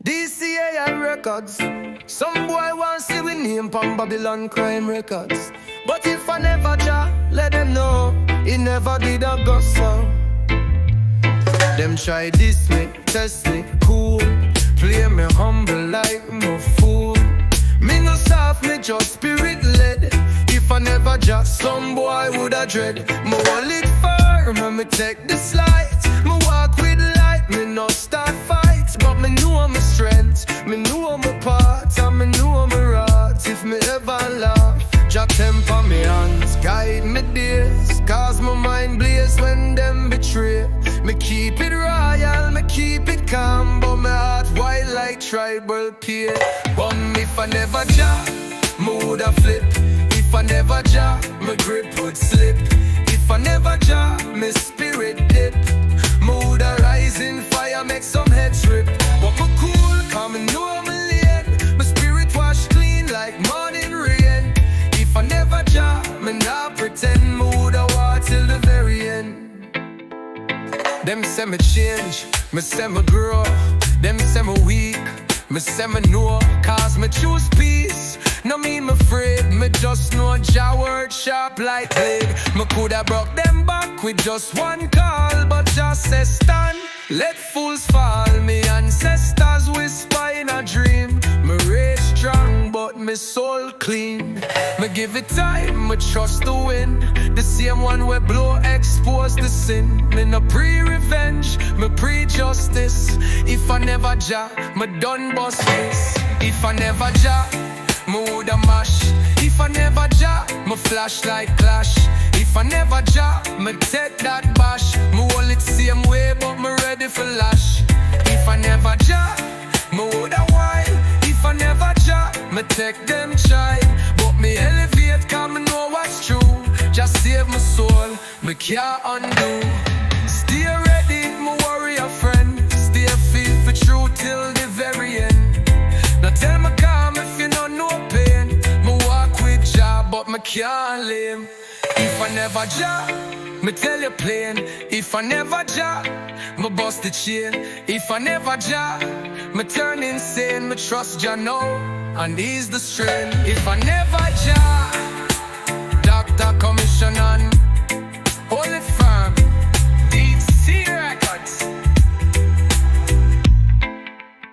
DCAI records. Some boy want see we name pon Babylon crime records. But if I never Jah, let them know he never did a gospel. Them try this me, test me, cool. Play me humble like no fool. Me no soft, me just spirit led. If I never Jah, some boy woulda dread. Me hold it firm and me take the slight. Me walk with light, me no start fights. But me know my strength, me know my part, and me know my right. If me ever laugh, Jah temper me hands, guide me days. Cause my mind blaze when them betray. Me keep it royal, me keep it calm, but my heart wild like tribal peer. But if I never Jah, me woulda flip. If I never Jah, my grip would slip. If I never Jah, my spirit dip. Me woulda rise in fire, make some heads rip. But me cool, cause me know me lane. My spirit wash clean like morning rain. If I never Jah, me not pretend. Me woulda walk till the very end. Them say me change, me say me grow. Them say me weak, me say me know. Cause me choose peace, no mean me afraid. Me just know Jah word sharp like blade. Me coulda broke them back with just one call, but Jah says stand, let fools fall. Me ancestors whisper in a dream. Me rage strong, but me soul clean. Me give it time, me trust the wind. The same one where blow expose the sin. Me no pre-revenge, me pre-justice. If I never Jah, me done bust this. If I never Jah, me woulda mash. If I never Jah, me flash like clash. If I never Jah, me take that bash. Me hold it same way, but me ready for lash. If I never Jah, me woulda whine. If I never Jah, me take them try. But me elevate, cause me know what's true. Just save my soul, me can't undo. Stay ready, my warrior friend. Stay faithful true till the very end. Now tell me calm if you know no pain. Me walk with Jah, but me can't lame. If I never Jah, me tell you plain. If I never Jah, me bust the chain. If I never Jah, me turn insane. Me trust Jah now, and he's the strength. If I never Jah, Doctor Commission on Holy